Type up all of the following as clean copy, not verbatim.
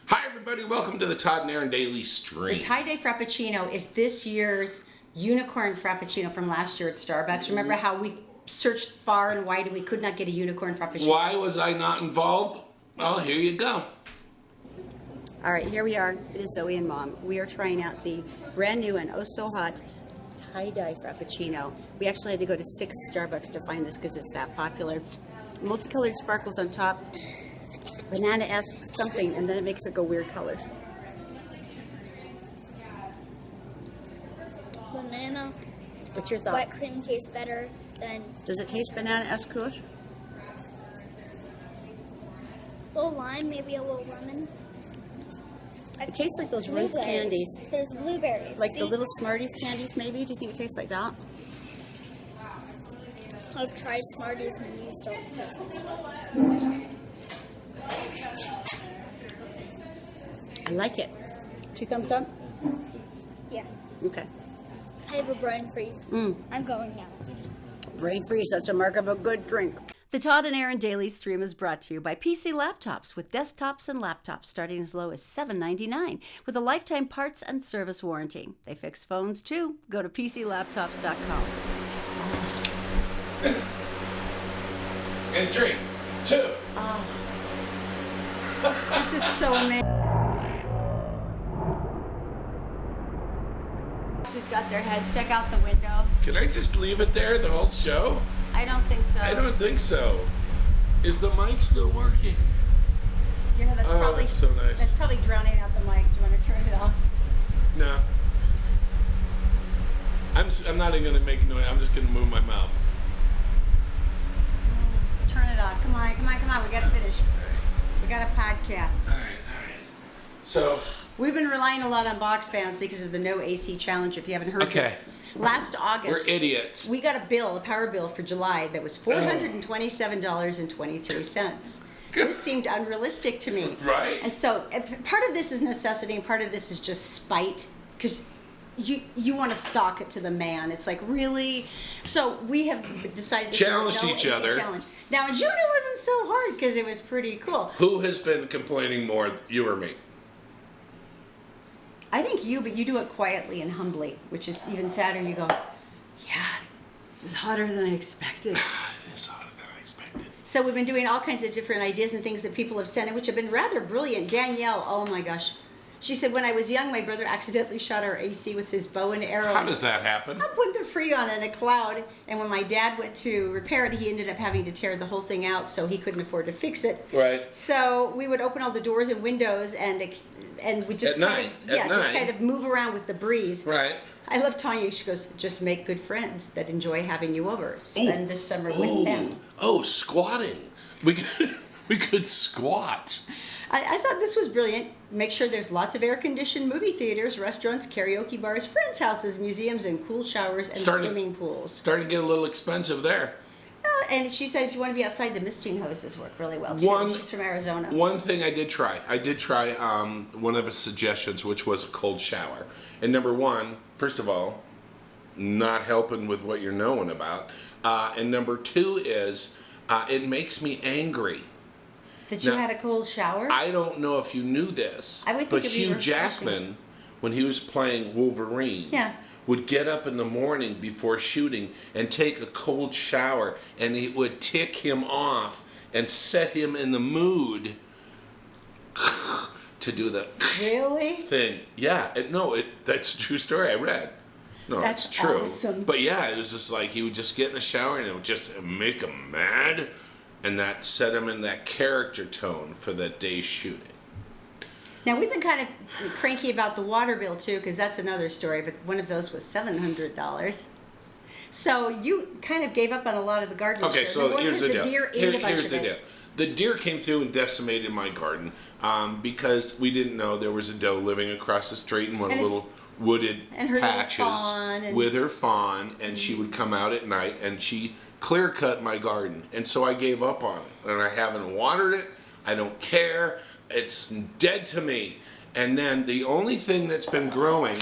Hi, everybody. Welcome to the Todd and Erin Daily Stream. The tie-dye Frappuccino is this year's unicorn Frappuccino from last year at Starbucks. Remember how we searched far and wide and we could not get a unicorn Frappuccino? Why was I not involved? Well, here you go. All right, here we are. It is Zoe and Mom. We are trying out the brand new and oh so hot tie-dye Frappuccino. We actually had to go to 6 Starbucks to find this because it's that popular. Multicolored sparkles on top. Banana-esque something, and then it makes it go weird colors. Banana. What's your thought? Wet cream tastes better than Does it taste banana-esque, Kush? a little lime, maybe a little lemon. It tastes like those Rince candies. There's blueberries. Like the little Smarties candies, maybe? Do you think it tastes like that? I've tried Smarties and these don't taste like that. I like it. 2 thumbs up? Yeah. Okay. I have a brain freeze. I'm going now. Brain freeze, that's a mark of a good drink. The Todd and Erin Daily Stream is brought to you by PC Laptops with desktops and laptops starting as low as $7.99 with a lifetime parts and service warranty. They fix phones too. Go to PCLaptops.com. In 3, 2. This is so amazing. She's got their head stuck out the window. Can I just leave it there the whole show? I don't think so. I don't think so. Is the mic still working? You know, that's probably that's so nice. That's probably drowning out the mic. Do you want to turn it off? No. I'm not even going to make noise. I'm just going to move my mouth. Turn it off. Come on. We got to finish. We got a podcast. All right. So, We've been relying a lot on box fans because of the no AC challenge. If you haven't heard Okay. this, last August we're idiots. we got a power bill for July that was $427.23. This seemed unrealistic to me. Right. And so part of this is necessity and part of this is just spite because you want to stock it to the man. It's like, really? So we have decided to Challenged no each AC other. challenge. Now in June it wasn't so hard because it was pretty cool. Who has been complaining more, you or me? I think you, but you do it quietly and humbly, which is even sadder. You go, yeah, this is hotter than I expected. It is hotter than I expected. So we've been doing all kinds of different ideas and things that people have sent in, which have been rather brilliant. Danielle, oh my gosh. She said, when I was young, my brother accidentally shot our AC with his bow and arrow. How does that happen? Up went the Freon in a cloud, and when my dad went to repair it, he ended up having to tear the whole thing out, so he couldn't afford to fix it. Right. So we would open all the doors and windows, and we just just kind of move around with the breeze. Right. I love Tanya. She goes, just make good friends that enjoy having you over. Spend the summer with them. Oh, squatting. We could squat. I thought this was brilliant. Make sure there's lots of air-conditioned movie theaters, restaurants, karaoke bars, friends' houses, museums, and cool showers and swimming pools. Starting to get a little expensive there. And she said if you want to be outside, the misting hoses work really well, too. She's from Arizona. One thing I did try one of his suggestions, which was a cold shower. And number one, first of all, not helping with what you're knowing about. And number two is it makes me angry. That you had a cold shower? I don't know if you knew this, I would think but it'd be Hugh refreshing. Jackman, when he was playing Wolverine, would get up in the morning before shooting and take a cold shower, and it would tick him off and set him in the mood to do the Really? thing. Yeah, that's a true story I read. No, That's it's true. awesome. But yeah, it was just like he would just get in the shower and it would just make him mad, and that set him in that character tone for that day's shooting. Now, we've been kind of cranky about the water bill, too, because that's another story, but one of those was $700. So you kind of gave up on a lot of the garden. Okay, so here's the deal. Here's the it. deal. The deer came through and decimated my garden because we didn't know there was a doe living across the street in one of the little wooded patches with her fawn, and she would come out at night and she clear cut my garden, and so I gave up on it, and I haven't watered it. I don't care. It's dead to me. And then the only thing that's been growing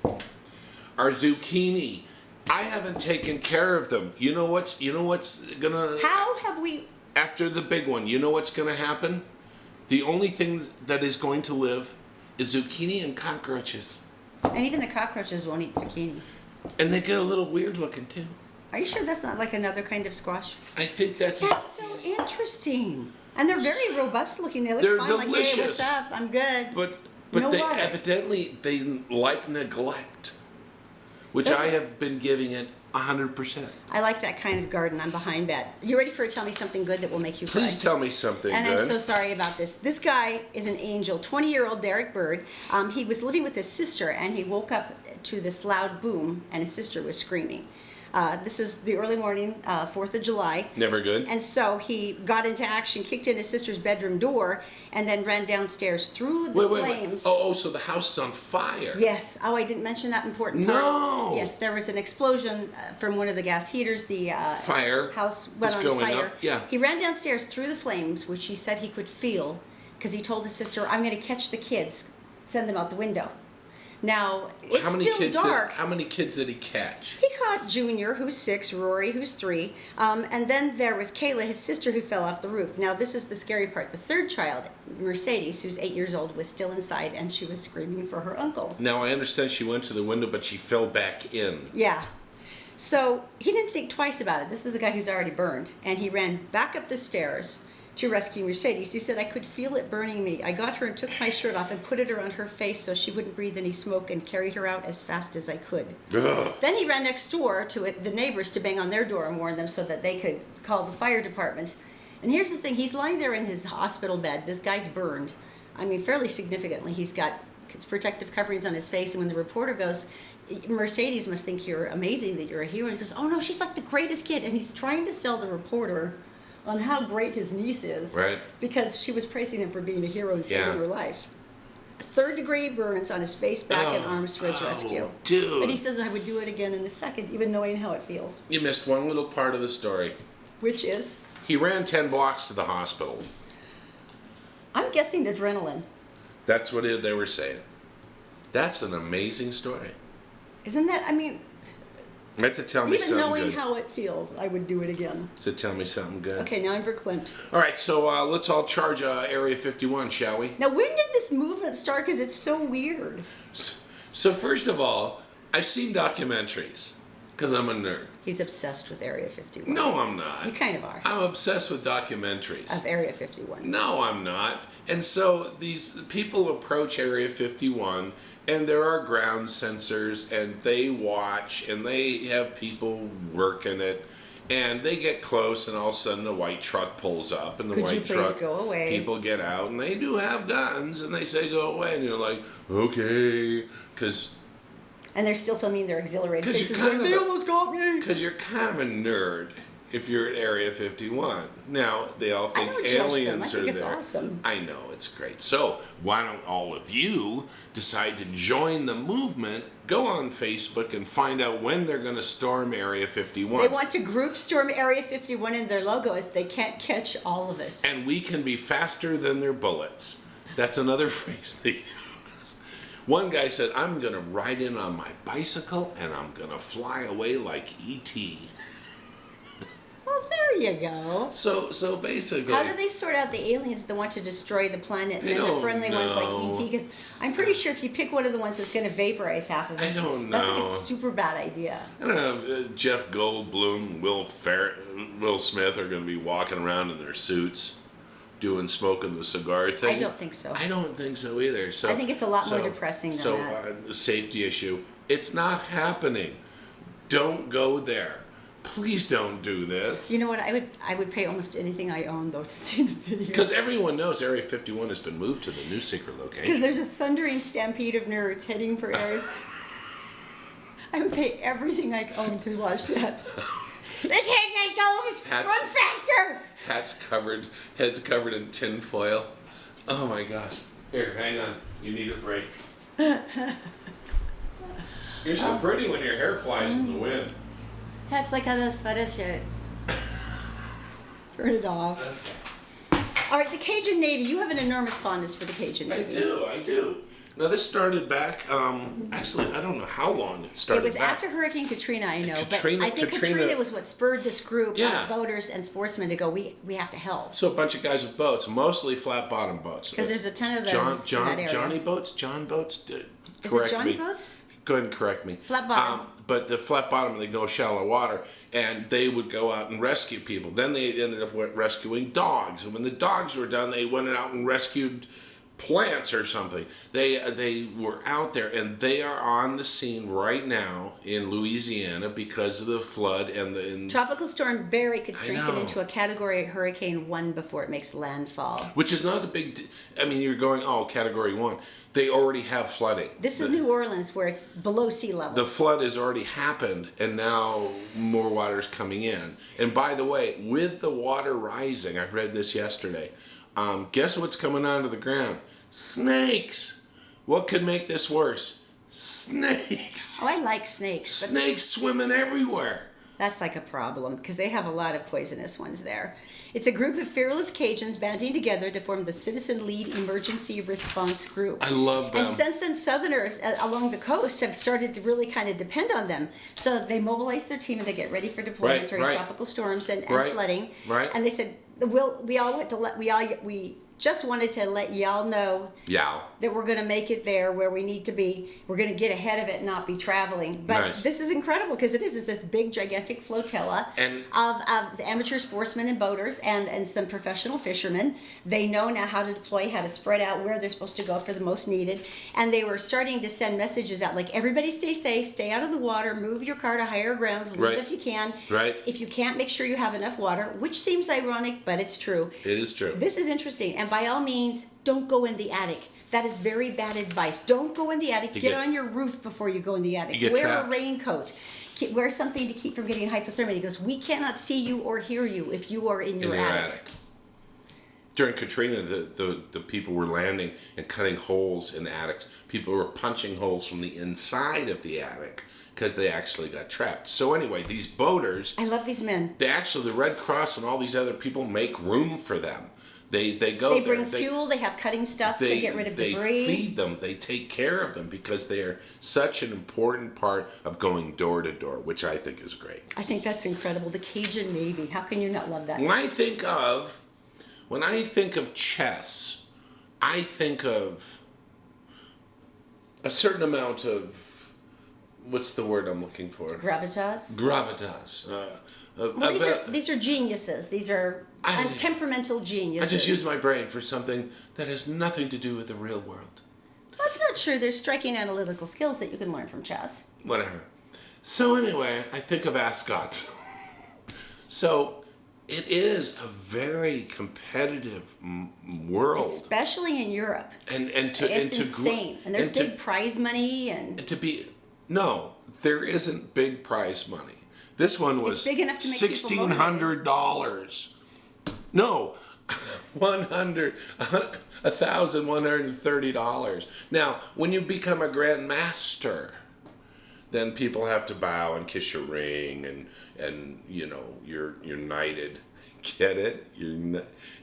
are zucchini. I haven't taken care of them. You know what's gonna... How have we... After the big one, you know what's gonna happen? The only thing that is going to live is zucchini and cockroaches. And even the cockroaches won't eat zucchini. And they get a little weird looking too. Are you sure that's not like another kind of squash? I think that's so interesting. And they're very robust looking. They look They're fine. delicious. Like, hey, what's up? I'm good. But No they water. evidently they like neglect, which I have been giving it 100%. I like that kind of garden. I'm behind that. You ready for tell me something good that will make you cry? Please tell me something And good. I'm so sorry about this. This guy is an angel, 20-year-old Derek Bird. He was living with his sister, and he woke up to this loud boom, and his sister was screaming. This is the early morning, 4th of July. Never good. And so he got into action, kicked in his sister's bedroom door, and then ran downstairs through the flames. Oh, so the house is on fire. Yes. Oh, I didn't mention that important part. No. Yes, there was an explosion from one of the gas heaters. The Fire house was went on going fire. up, yeah. He ran downstairs through the flames, which he said he could feel, because he told his sister, "I'm going to catch the kids, send them out the window." Now, it's still dark. How many kids did he catch? He caught Junior, who's 6, Rory, who's 3, and then there was Kayla, his sister, who fell off the roof. Now, this is the scary part. The third child, Mercedes, who's 8 years old, was still inside, and she was screaming for her uncle. Now, I understand she went to the window, but she fell back in. Yeah. So he didn't think twice about it. This is a guy who's already burned, and he ran back up the stairs to rescue Mercedes. He said, "I could feel it burning me. I got her and took my shirt off and put it around her face so she wouldn't breathe any smoke, and carried her out as fast as I could." Ugh. Then he ran next door to the neighbors to bang on their door and warn them so that they could call the fire department. And here's the thing. He's lying there in his hospital bed. This guy's burned. I mean, fairly significantly. He's got protective coverings on his face. And when the reporter goes, "Mercedes must think you're amazing, that you're a hero," and he goes, "Oh, no, she's like the greatest kid." And he's trying to sell the reporter on how great his niece is. Right. Because she was praising him for being a hero and saving her life. 3rd-degree burns on his face, back, and arms for his rescue. Dude. But he says, "I would do it again in a second, even knowing how it feels." You missed one little part of the story. Which is? He ran 10 blocks to the hospital. I'm guessing adrenaline. That's what they were saying. That's an amazing story. Isn't that, I mean, You have to tell me even something knowing good. how it feels, I would do it again. So tell me something good. Okay, now I'm verklempt. All right, so let's all charge Area 51, shall we? Now, when did this movement start? Because it's so weird. So first of all, I've seen documentaries because I'm a nerd. He's obsessed with Area 51. No, I'm not. You kind of are. I'm obsessed with documentaries. Of Area 51. No, I'm not. And so these people approach Area 51, and there are ground sensors, and they watch, and they have people working it, and they get close, and all of a sudden a white truck pulls up, and the Could white you please truck go away? people get out, and they do have guns, and they say go away, and you're like, okay, because And they're still filming their exhilarated Because faces. you're kind Like, of they a- almost got me. you're kind of a nerd if you're at Area 51. Now, they all I think don't judge them. I aliens think are it's there. awesome. I know, it's great. So, why don't all of you decide to join the movement, go on Facebook and find out when they're going to storm Area 51. They want to group storm Area 51, and their logo is "They can't catch all of us." And we can be faster than their bullets. That's another phrase they use. One guy said, "I'm going to ride in on my bicycle and I'm going to fly away like E.T." Well, there you go. So basically, How do they sort out the aliens that want to destroy the planet, and I then the don't friendly ones like know. ET? Because I'm pretty sure if you pick one of the ones that's going to vaporize half of us, I don't that's like a know. super bad idea. I don't know if Jeff Goldblum, Will Smith are going to be walking around in their suits, smoking the cigar thing. I don't think so. I don't think so either. So I think it's a lot more depressing than that. So, safety issue. It's not happening. Don't go there. Please don't do this. You know what? I would pay almost anything I own though to see the video. Because everyone knows Area 51 has been moved to the new secret Because location. there's a thundering stampede of nerds heading for Area. I would pay everything I own to watch that. They're taking all of us. Hats. Run faster! Heads covered in tin foil. Oh my gosh. Here, hang on. You need a break. You're so pretty when your hair flies in the wind. That's like how those photo shirts. Turn it off. Okay. All right, the Cajun Navy. You have an enormous fondness for the Cajun I Navy. do. Now this started back. Actually, I don't know how long it started. It was back. after Hurricane Katrina, I know, Katrina, but I think Katrina was what spurred this group of voters and sportsmen to go. We have to help. So a bunch of guys with boats, mostly flat bottom boats. Because there's a ton of those in that area. Johnny boats, John boats. Is it Johnny boats? Go ahead and correct me. Flat bottom. But the flat bottom, they go shallow water, and they would go out and rescue people. Then they ended up rescuing dogs, and when the dogs were done, they went out and rescued plants or something. They were out there, and they are on the scene right now in Louisiana because of the flood and the Tropical Storm Barry could strengthen into a Category Hurricane 1 before it makes landfall. Which is not a big. I mean, you're going Category 1. They already have flooding. This is New Orleans, where it's below sea level. The flood has already happened, and now more water is coming in. And by the way, with the water rising, I read this yesterday. Guess what's coming out of the ground? Snakes. What could make this worse? Snakes. Oh, I like snakes. Snakes swimming everywhere. That's like a problem because they have a lot of poisonous ones there. It's a group of fearless Cajuns banding together to form the Citizen Lead Emergency Response Group. I love them. And since then, Southerners along the coast have started to really kind of depend on them. So they mobilize their team and they get ready for deployment during tropical storms and flooding. Right. And they said, we just wanted to let y'all know that we're going to make it there where we need to be. We're going to get ahead of it and not be traveling. But this is incredible because it's this big, gigantic flotilla of the amateur sportsmen and boaters and some professional fishermen. They know now how to deploy, how to spread out where they're supposed to go for the most needed. And they were starting to send messages out like, everybody stay safe, stay out of the water, move your car to higher grounds, leave if you can. Right. If you can't, make sure you have enough water, which seems ironic, but it's true. It is true. This is interesting. And by all means, don't go in the attic. That is very bad advice. Don't go in the attic. Get on your roof before you go in the attic. Wear a raincoat. Wear something to keep from getting hypothermia. He goes, we cannot see you or hear you if you are in your attic. During Katrina, the people were landing and cutting holes in attics. People were punching holes from the inside of the attic because they actually got trapped. So anyway, these boaters... I love these men. The Red Cross and all these other people make room for them. They go there. They bring fuel. They have cutting stuff to get rid of debris. They feed them. They take care of them because they are such an important part of going door to door, which I think is great. I think that's incredible. The Cajun Navy. How can you not love that? When I think of chess, I think of a certain amount of, what's the word I'm looking for? Gravitas. These are geniuses. These are temperamental geniuses. I just use my brain for something that has nothing to do with the real world. That's not true. There's striking analytical skills that you can learn from chess. Whatever. So anyway, I think of ascots. So it is a very competitive world, especially in Europe. It's insane. And there's big prize money No, there isn't big prize money. This one was $1,600. No, $1,130. Now, when you become a grandmaster, then people have to bow and kiss your ring, and you're knighted. Get it?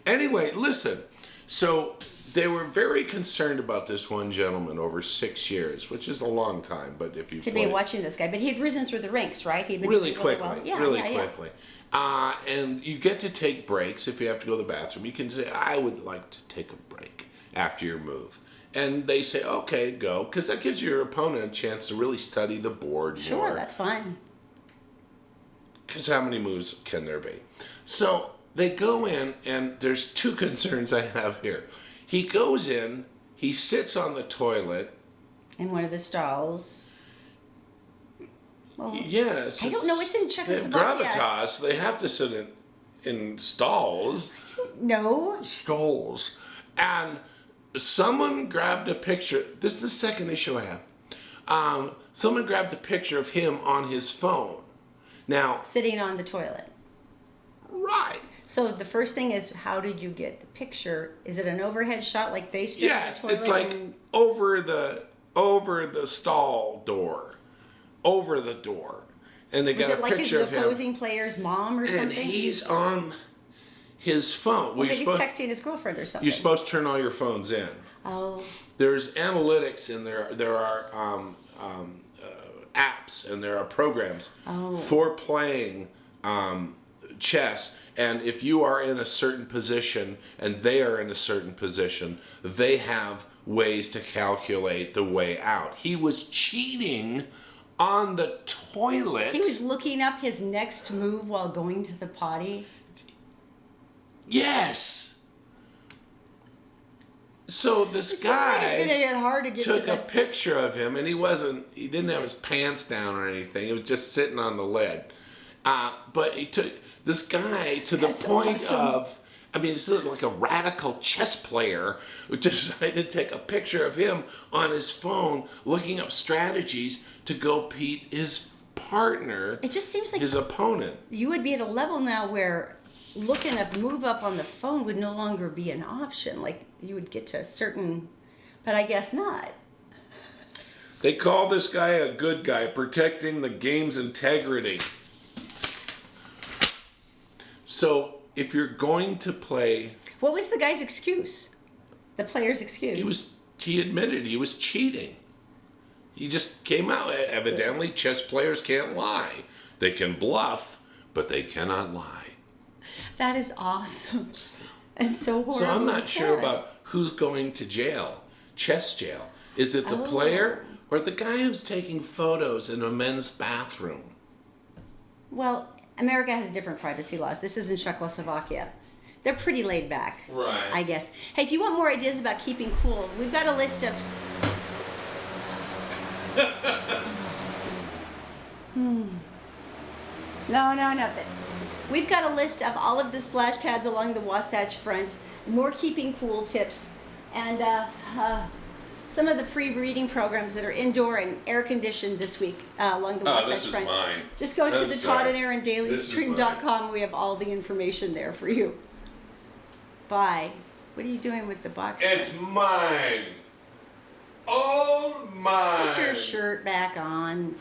Anyway, listen. So they were very concerned about this one gentleman over 6 years, which is a long time. But if you be watching this guy, but he'd risen through the ranks, right? He'd been really quickly, really quickly. And you get to take breaks if you have to go to the bathroom. You can say, "I would like to take a break after your move," and they say, "Okay, go," because that gives your opponent a chance to really study the board more. Sure, that's fine. Because how many moves can there be? So they go in, and there's two concerns I have here. He goes in, he sits on the toilet. In one of the stalls. Well, yes. I don't know. It's in Czechoslovakia. Gravitas, they have to sit in stalls. I don't know. Stalls. And someone grabbed a picture. This is the second issue I have. Someone grabbed a picture of him on his phone. Now, sitting on the toilet. Right. So the first thing is, how did you get the picture? Is it an overhead shot like they stood Yes, on the toilet? it's like over the stall door, over the door, and they got a picture of him. Was it like his opposing player's mom or something? And his phone. Well, he's texting his girlfriend or something. You're supposed to turn all your phones in. Oh. There's analytics and there are apps and there are programs for playing chess. And if you are in a certain position and they are in a certain position, they have ways to calculate the way out. He was cheating on the toilet. He was looking up his next move while going to the potty. Yes. So this guy took a picture of him, and he didn't have his pants down or anything. He was just sitting on the lid. But he took this guy to the point of, I mean, it's like a radical chess player who decided to take a picture of him on his phone, looking up strategies to go beat his partner. It just seems like his opponent. You would be at a level now where looking up, move up on the phone would no longer be an option. Like you would get to a certain, but I guess not. They call this guy a good guy, protecting the game's integrity. So if you're going to play... What was the guy's excuse? The player's excuse? He admitted he was cheating. He just came out. Evidently, chess players can't lie. They can bluff, but they cannot lie. That is awesome. And so horrible. So I'm not sure about who's going to jail, chess jail. Is it the player or the guy who's taking photos in a men's bathroom? Well, America has different privacy laws. This isn't Czechoslovakia. They're pretty laid back, right? I guess. Hey, if you want more ideas about keeping cool, we've got a list of... No. We've got a list of all of the splash pads along the Wasatch Front, more keeping cool tips, and some of the free reading programs that are indoor and air conditioned this week along the Wasatch Front. Mine. Just go to the Todd and Erin dailystream.com. We have all the information there for you. Bye. What are you doing with the box? It's mine. All mine. Put your shirt back on.